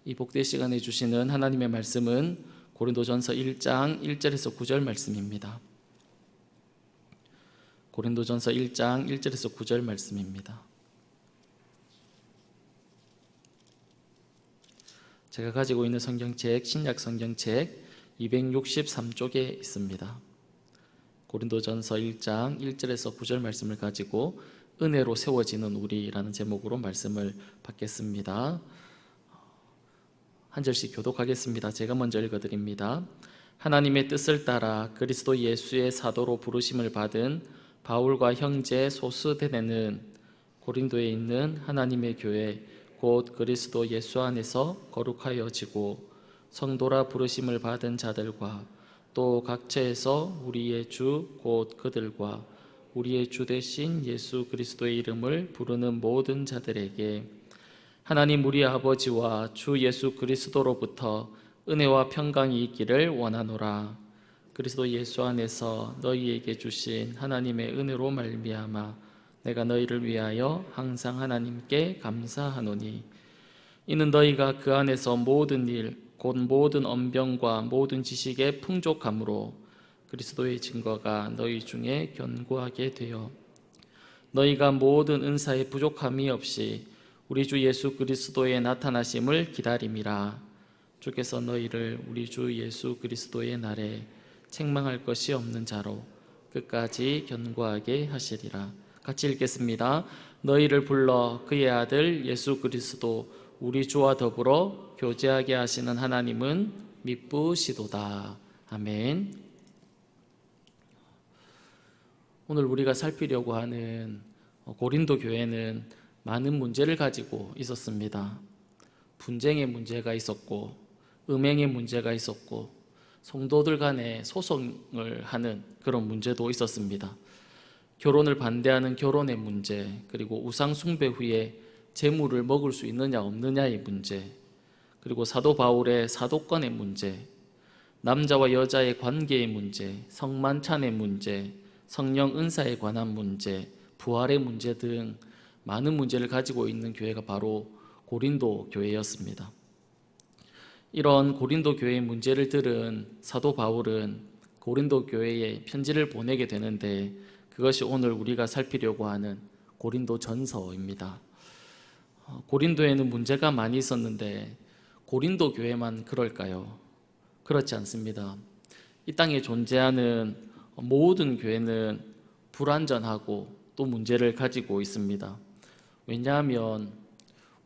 이 복된 시간에 주시는 하나님의 말씀은 고린도전서 1장 1절에서 9절 말씀입니다. 고린도전서 1장 1절에서 9절 말씀입니다. 제가 가지고 있는 성경책, 신약 성경책 263쪽에 있습니다. 고린도전서 1장 1절에서 9절 말씀을 가지고 은혜로 세워지는 우리라는 제목으로 말씀을 받겠습니다. 한 절씩 교독하겠습니다. 제가 먼저 읽어드립니다. 하나님의 뜻을 따라 그리스도 예수의 사도로 부르심을 받은 바울과 형제 소스데네는 고린도에 있는 하나님의 교회 곧 그리스도 예수 안에서 거룩하여지고 성도라 부르심을 받은 자들과 또 각처에서 우리의 주 곧 그들과 우리의 주 되신 예수 그리스도의 이름을 부르는 모든 자들에게 하나님 우리 아버지와 주 예수 그리스도로부터 은혜와 평강이 있기를 원하노라. 그리스도 예수 안에서 너희에게 주신 하나님의 은혜로 말미암아 내가 너희를 위하여 항상 하나님께 감사하노니 이는 너희가 그 안에서 모든 일 곧 모든 언병과 모든 지식의 풍족함으로 그리스도의 증거가 너희 중에 견고하게 되어 너희가 모든 은사의 부족함이 없이 우리 주 예수 그리스도의 나타나심을 기다림이라. 주께서 너희를 우리 주 예수 그리스도의 날에 책망할 것이 없는 자로 끝까지 견고하게 하시리라. 같이 읽겠습니다. 너희를 불러 그의 아들 예수 그리스도 우리 주와 더불어 교제하게 하시는 하나님은 미쁘시도다. 아멘. 오늘 우리가 살피려고 하는 고린도 교회는 많은 문제를 가지고 있었습니다. 분쟁의 문제가 있었고 음행의 문제가 있었고 성도들 간에 소송을 하는 그런 문제도 있었습니다. 결혼을 반대하는 결혼의 문제, 그리고 우상 숭배 후에 재물을 먹을 수 있느냐 없느냐의 문제, 그리고 사도 바울의 사도권의 문제, 남자와 여자의 관계의 문제, 성만찬의 문제, 성령 은사에 관한 문제, 부활의 문제 등 많은 문제를 가지고 있는 교회가 바로 고린도 교회였습니다. 이런 고린도 교회의 문제를 들은 사도 바울은 고린도 교회에 편지를 보내게 되는데 그것이 오늘 우리가 살피려고 하는 고린도 전서입니다. 고린도에는 문제가 많이 있었는데 고린도 교회만 그럴까요? 그렇지 않습니다. 이 땅에 존재하는 모든 교회는 불완전하고 또 문제를 가지고 있습니다. 왜냐하면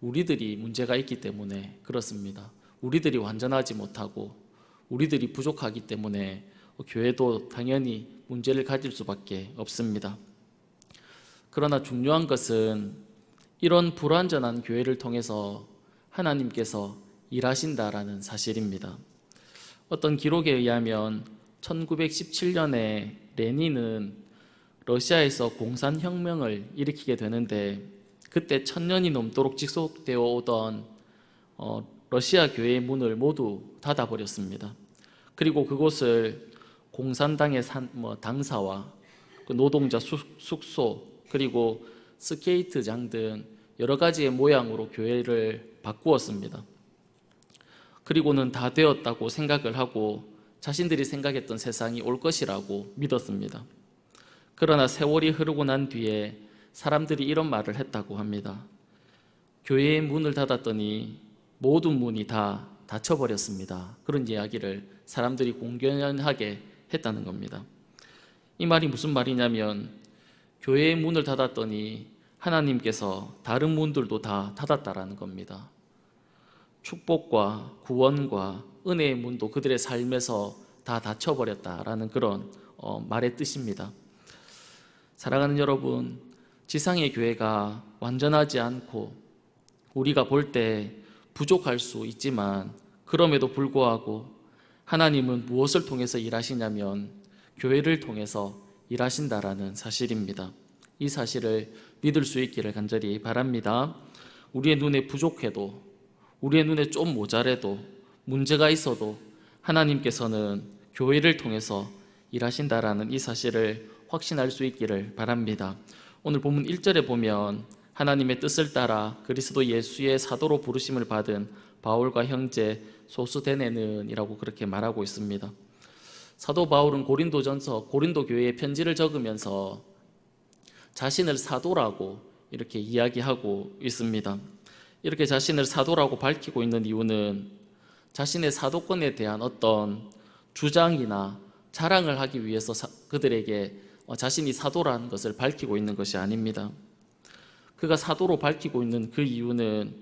우리들이 문제가 있기 때문에 그렇습니다. 우리들이 완전하지 못하고 우리들이 부족하기 때문에 교회도 당연히 문제를 가질 수밖에 없습니다. 그러나 중요한 것은 이런 불완전한 교회를 통해서 하나님께서 일하신다라는 사실입니다. 어떤 기록에 의하면 1917년에 레닌은 러시아에서 공산혁명을 일으키게 되는데 그때 1000년이 넘도록 지속되어 오던 러시아 교회의 문을 모두 닫아버렸습니다. 그리고 그곳을 공산당의 당사와 노동자 숙소 그리고 스케이트장 등 여러 가지의 모양으로 교회를 바꾸었습니다. 그리고는 다 되었다고 생각을 하고 자신들이 생각했던 세상이 올 것이라고 믿었습니다. 그러나 세월이 흐르고 난 뒤에 사람들이 이런 말을 했다고 합니다. 교회의 문을 닫았더니 모든 문이 다 닫혀버렸습니다. 그런 이야기를 사람들이 공견하게 했다는 겁니다. 이 말이 무슨 말이냐면 교회의 문을 닫았더니 하나님께서 다른 문들도 다 닫았다라는 겁니다. 축복과 구원과 은혜의 문도 그들의 삶에서 다 닫혀버렸다라는 그런 말의 뜻입니다. 사랑하는 여러분, 지상의 교회가 완전하지 않고 우리가 볼 때 부족할 수 있지만 그럼에도 불구하고 하나님은 무엇을 통해서 일하시냐면 교회를 통해서 일하신다라는 사실입니다. 이 사실을 믿을 수 있기를 간절히 바랍니다. 우리의 눈에 부족해도 우리의 눈에 좀 모자라도 문제가 있어도 하나님께서는 교회를 통해서 일하신다라는 이 사실을 확신할 수 있기를 바랍니다. 오늘 본문 1절에 보면 하나님의 뜻을 따라 그리스도 예수의 사도로 부르심을 받은 바울과 형제 소수데네는 이라고 그렇게 말하고 있습니다. 사도 바울은 고린도 교회에 편지를 적으면서 자신을 사도라고 이렇게 이야기하고 있습니다. 이렇게 자신을 사도라고 밝히고 있는 이유는 자신의 사도권에 대한 어떤 주장이나 자랑을 하기 위해서 그들에게 자신이 사도라는 것을 밝히고 있는 것이 아닙니다. 그가 사도로 밝히고 있는 그 이유는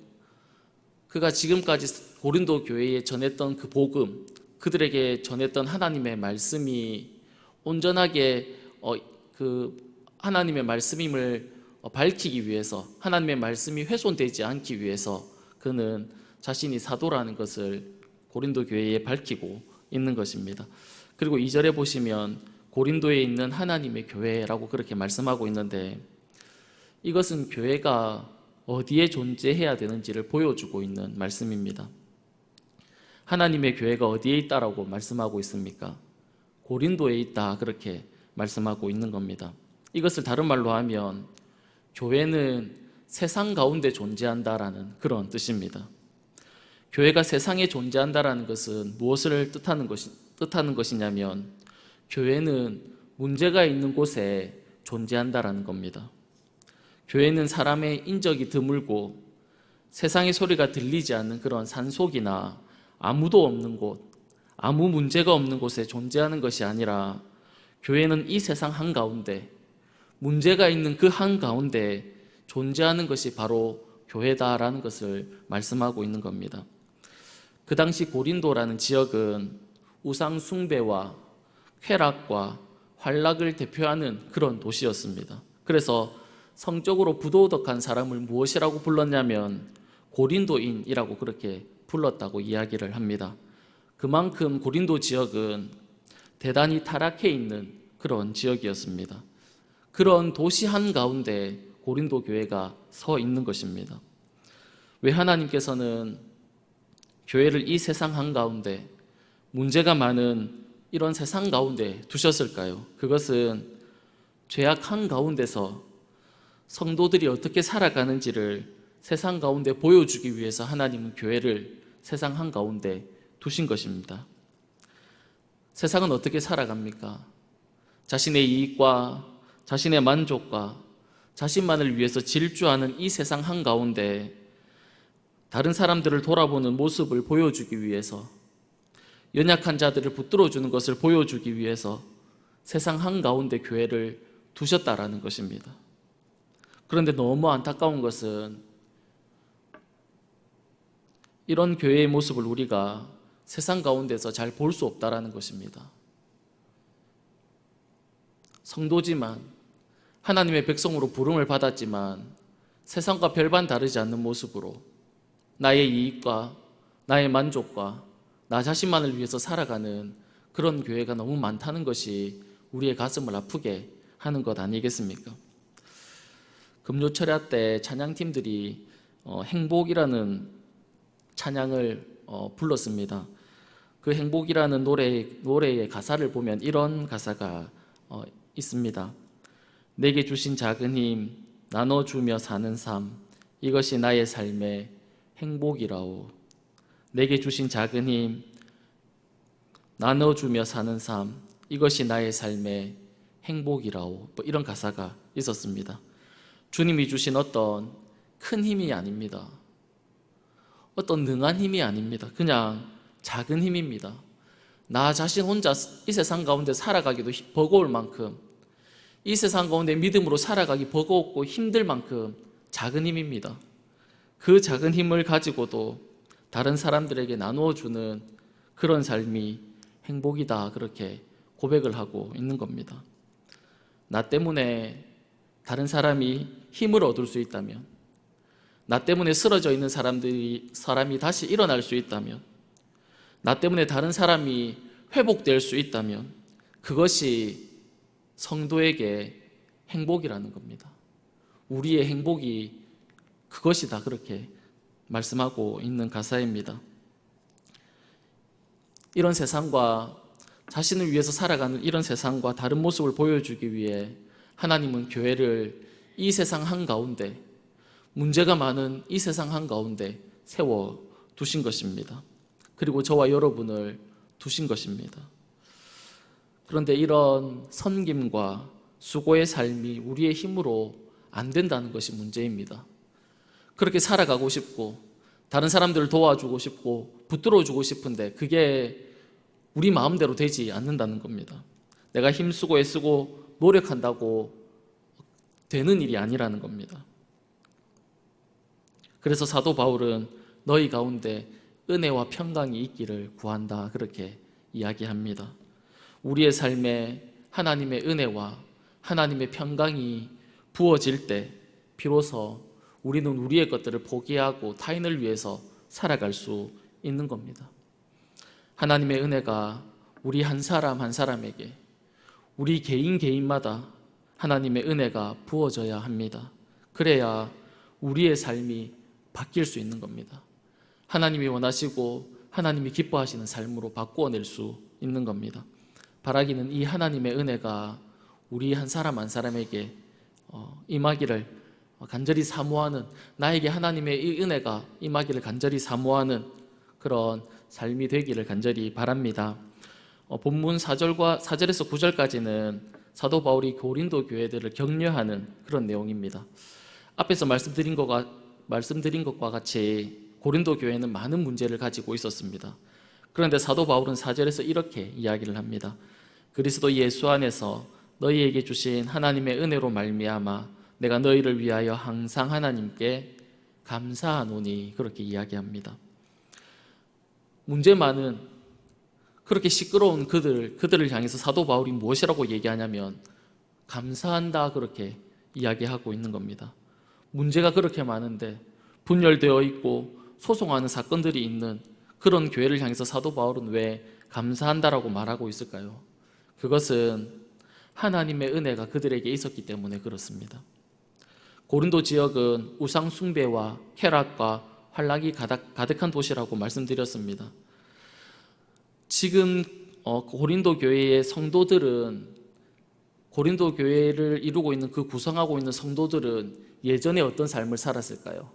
그가 지금까지 고린도 교회에 전했던 그 복음, 그들에게 전했던 하나님의 말씀이 온전하게 그 하나님의 말씀임을 밝히기 위해서, 하나님의 말씀이 훼손되지 않기 위해서 그는 자신이 사도라는 것을 고린도 교회에 밝히고 있는 것입니다. 그리고 2절에 보시면 고린도에 있는 하나님의 교회라고 그렇게 말씀하고 있는데, 이것은 교회가 어디에 존재해야 되는지를 보여주고 있는 말씀입니다. 하나님의 교회가 어디에 있다라고 말씀하고 있습니까? 고린도에 있다, 그렇게 말씀하고 있는 겁니다. 이것을 다른 말로 하면 교회는 세상 가운데 존재한다라는 그런 뜻입니다. 교회가 세상에 존재한다라는 것은 무엇을 뜻하는 것이냐면, 교회는 문제가 있는 곳에 존재한다라는 겁니다. 교회는 사람의 인적이 드물고 세상의 소리가 들리지 않는 그런 산속이나 아무도 없는 곳, 아무 문제가 없는 곳에 존재하는 것이 아니라, 교회는 이 세상 한가운데, 문제가 있는 그 한가운데 존재하는 것이 바로 교회다라는 것을 말씀하고 있는 겁니다. 그 당시 고린도라는 지역은 우상 숭배와 쾌락과 환락을 대표하는 그런 도시였습니다. 그래서 성적으로 부도덕한 사람을 무엇이라고 불렀냐면 고린도인이라고 그렇게 불렀다고 이야기를 합니다. 그만큼 고린도 지역은 대단히 타락해 있는 그런 지역이었습니다. 그런 도시 한가운데 고린도 교회가 서 있는 것입니다. 왜 하나님께서는 교회를 이 세상 한가운데, 문제가 많은 이런 세상 가운데 두셨을까요? 그것은 죄악 한가운데서 성도들이 어떻게 살아가는지를 세상 가운데 보여주기 위해서 하나님은 교회를 세상 한가운데 두신 것입니다. 세상은 어떻게 살아갑니까? 자신의 이익과 자신의 만족과 자신만을 위해서 질주하는 이 세상 한가운데 다른 사람들을 돌아보는 모습을 보여주기 위해서, 연약한 자들을 붙들어주는 것을 보여주기 위해서 세상 한가운데 교회를 두셨다라는 것입니다. 그런데 너무 안타까운 것은 이런 교회의 모습을 우리가 세상 가운데서 잘 볼 수 없다라는 것입니다. 성도지만, 하나님의 백성으로 부름을 받았지만 세상과 별반 다르지 않는 모습으로 나의 이익과 나의 만족과 나 자신만을 위해서 살아가는 그런 교회가 너무 많다는 것이 우리의 가슴을 아프게 하는 것 아니겠습니까? 금요철야 때 찬양팀들이 행복이라는 찬양을 불렀습니다. 그 행복이라는 노래의 가사를 보면 이런 가사가 있습니다. 내게 주신 작은 힘 나눠주며 사는 삶, 이것이 나의 삶의 행복이라오. 내게 주신 작은 힘 나눠주며 사는 삶, 이것이 나의 삶의 행복이라오. 이런 가사가 있었습니다. 주님이 주신 어떤 큰 힘이 아닙니다. 어떤 능한 힘이 아닙니다. 그냥 작은 힘입니다. 나 자신 혼자 이 세상 가운데 살아가기도 버거울 만큼, 이 세상 가운데 믿음으로 살아가기 버거웠고 힘들 만큼 작은 힘입니다. 그 작은 힘을 가지고도 다른 사람들에게 나누어 주는 그런 삶이 행복이다, 그렇게 고백을 하고 있는 겁니다. 나 때문에 다른 사람이 힘을 얻을 수 있다면, 나 때문에 쓰러져 있는 사람이 다시 일어날 수 있다면, 나 때문에 다른 사람이 회복될 수 있다면 그것이 성도에게 행복이라는 겁니다. 우리의 행복이 그것이다, 그렇게 말씀하고 있는 가사입니다. 이런 세상과, 자신을 위해서 살아가는 이런 세상과 다른 모습을 보여주기 위해 하나님은 교회를 이 세상 한가운데, 문제가 많은 이 세상 한가운데 세워 두신 것입니다. 그리고 저와 여러분을 두신 것입니다. 그런데 이런 섬김과 수고의 삶이 우리의 힘으로 안 된다는 것이 문제입니다. 그렇게 살아가고 싶고 다른 사람들을 도와주고 싶고 붙들어주고 싶은데 그게 우리 마음대로 되지 않는다는 겁니다. 내가 힘쓰고 애쓰고 노력한다고 되는 일이 아니라는 겁니다. 그래서 사도 바울은 너희 가운데 은혜와 평강이 있기를 구한다, 그렇게 이야기합니다. 우리의 삶에 하나님의 은혜와 하나님의 평강이 부어질 때 비로소 우리는 우리의 것들을 포기하고 타인을 위해서 살아갈 수 있는 겁니다. 하나님의 은혜가 우리 한 사람 한 사람에게, 우리 개인마다 하나님의 은혜가 부어져야 합니다. 그래야 우리의 삶이 바뀔 수 있는 겁니다. 하나님이 원하시고 하나님이 기뻐하시는 삶으로 바꾸어낼 수 있는 겁니다. 바라기는 이 하나님의 은혜가 우리 한 사람 한 사람에게 임하기를 간절히 사모하는, 나에게 하나님의 이 은혜가 임하기를 간절히 사모하는 그런 삶이 되기를 간절히 바랍니다. 본문 4절에서 9절까지는 사도 바울이 고린도 교회들을 격려하는 그런 내용입니다. 앞에서 말씀드린 것과 같이 고린도 교회는 많은 문제를 가지고 있었습니다. 그런데 사도 바울은 4절에서 이렇게 이야기를 합니다. 그리스도 예수 안에서 너희에게 주신 하나님의 은혜로 말미암아 내가 너희를 위하여 항상 하나님께 감사하노니, 그렇게 이야기합니다. 문제 많은 그렇게 시끄러운 그들을 향해서 사도 바울이 무엇이라고 얘기하냐면 감사한다, 그렇게 이야기하고 있는 겁니다. 문제가 그렇게 많은데 분열되어 있고 소송하는 사건들이 있는 그런 교회를 향해서 사도 바울은 왜 감사한다라고 말하고 있을까요? 그것은 하나님의 은혜가 그들에게 있었기 때문에 그렇습니다. 고린도 지역은 우상 숭배와 쾌락과 환락이 가득한 도시라고 말씀드렸습니다. 지금 고린도 교회의 성도들은, 고린도 교회를 이루고 있는 그 구성하고 있는 성도들은 예전에 어떤 삶을 살았을까요?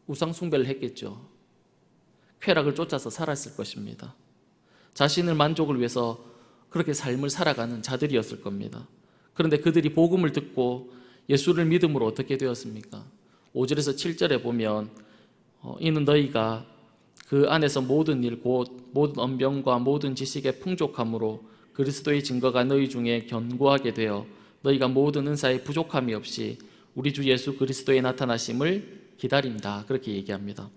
우상 숭배를 했겠죠. 쾌락을 쫓아서 살았을 것입니다. 자신의 만족을 위해서 그렇게 삶을 살아가는 자들이었을 겁니다. 그런데 그들이 복음을 듣고 예수를 믿음으로 어떻게 되었습니까? 5절에서 7절에 보면 이는 너희가 그 안에서 모든 일 곧 모든 언변과 모든 지식의 풍족함으로 그리스도의 증거가 너희 중에 견고하게 되어 너희가 모든 은사에 부족함이 없이 우리 주 예수 그리스도의 나타나심을 기다린다, 그렇게 얘기합니다.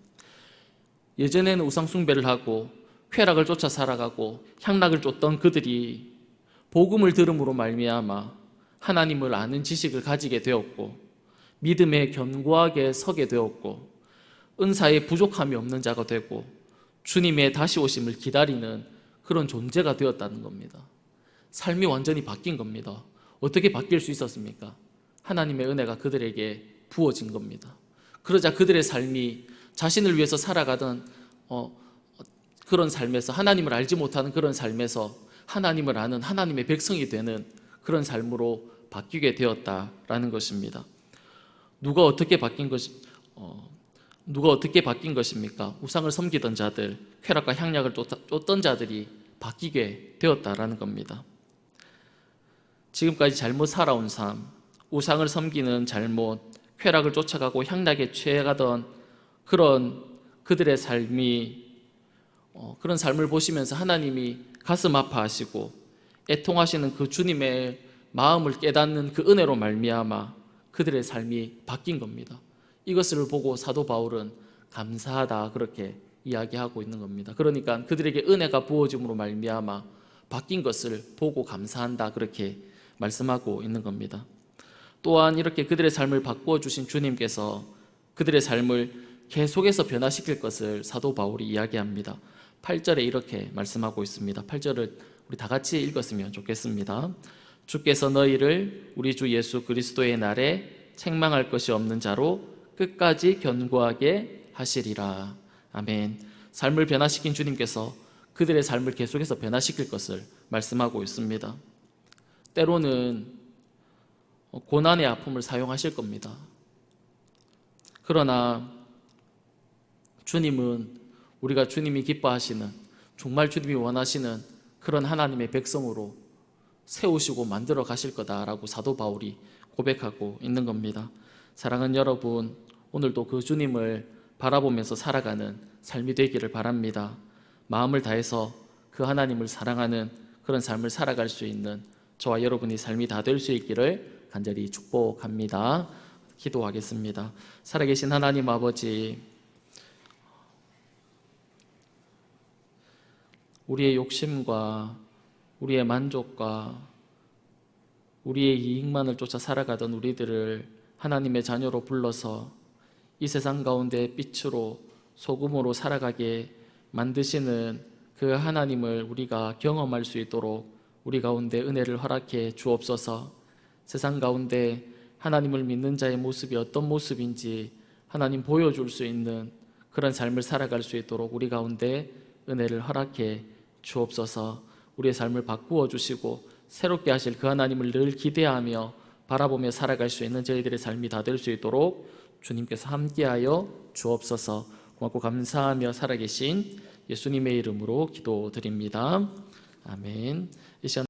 예전에는 우상 숭배를 하고 쾌락을 쫓아 살아가고 향락을 쫓던 그들이 복음을 들음으로 말미암아 하나님을 아는 지식을 가지게 되었고 믿음에 견고하게 서게 되었고 은사에 부족함이 없는 자가 되고 주님의 다시 오심을 기다리는 그런 존재가 되었다는 겁니다. 삶이 완전히 바뀐 겁니다. 어떻게 바뀔 수 있었습니까? 하나님의 은혜가 그들에게 부어진 겁니다. 그러자 그들의 삶이 자신을 위해서 살아가던 그런 삶에서, 하나님을 알지 못하는 그런 삶에서 하나님을 아는 하나님의 백성이 되는 그런 삶으로 바뀌게 되었다라는 것입니다. 누가 어떻게 바뀐 것입니까? 우상을 섬기던 자들, 쾌락과 향락을 쫓던 자들이 바뀌게 되었다라는 겁니다. 지금까지 잘못 살아온 삶, 우상을 섬기는 잘못, 쾌락을 쫓아가고 향락에 취해가던 그런 그들의 삶이, 그런 삶을 보시면서 하나님이 가슴 아파하시고 애통하시는 그 주님의 마음을 깨닫는 그 은혜로 말미암아 그들의 삶이 바뀐 겁니다. 이것을 보고 사도 바울은 감사하다, 그렇게 이야기하고 있는 겁니다. 그러니까 그들에게 은혜가 부어짐으로 말미암아 바뀐 것을 보고 감사한다, 그렇게 말씀하고 있는 겁니다. 또한 이렇게 그들의 삶을 바꾸어 주신 주님께서 그들의 삶을 계속해서 변화시킬 것을 사도 바울이 이야기합니다. 8절에 이렇게 말씀하고 있습니다. 8절을 우리 다 같이 읽었으면 좋겠습니다. 주께서 너희를 우리 주 예수 그리스도의 날에 책망할 것이 없는 자로 끝까지 견고하게 하시리라. 아멘. 삶을 변화시킨 주님께서 그들의 삶을 계속해서 변화시킬 것을 말씀하고 있습니다. 때로는 고난의 아픔을 사용하실 겁니다. 그러나 주님은 우리가 주님이 기뻐하시는, 정말 주님이 원하시는 그런 하나님의 백성으로 세우시고 만들어 가실 거다라고 사도 바울이 고백하고 있는 겁니다. 사랑하는 여러분, 오늘도 그 주님을 바라보면서 살아가는 삶이 되기를 바랍니다. 마음을 다해서 그 하나님을 사랑하는 그런 삶을 살아갈 수 있는 저와 여러분의 삶이 다 될 수 있기를 간절히 축복합니다. 기도하겠습니다. 살아계신 하나님 아버지, 우리의 욕심과 우리의 만족과 우리의 이익만을 쫓아 살아가던 우리들을 하나님의 자녀로 불러서 이 세상 가운데 빛으로 소금으로 살아가게 만드시는 그 하나님을 우리가 경험할 수 있도록 우리 가운데 은혜를 허락해 주옵소서. 세상 가운데 하나님을 믿는 자의 모습이 어떤 모습인지 하나님 보여줄 수 있는 그런 삶을 살아갈 수 있도록 우리 가운데 은혜를 허락해 주옵소서. 우리의 삶을 바꾸어 주시고 새롭게 하실 그 하나님을 늘 기대하며 바라보며 살아갈 수 있는 저희들의 삶이 다 될 수 있도록 주님께서 함께하여 주옵소서. 고맙고 감사하며 살아계신 예수님의 이름으로 기도드립니다. 아멘. 이 시간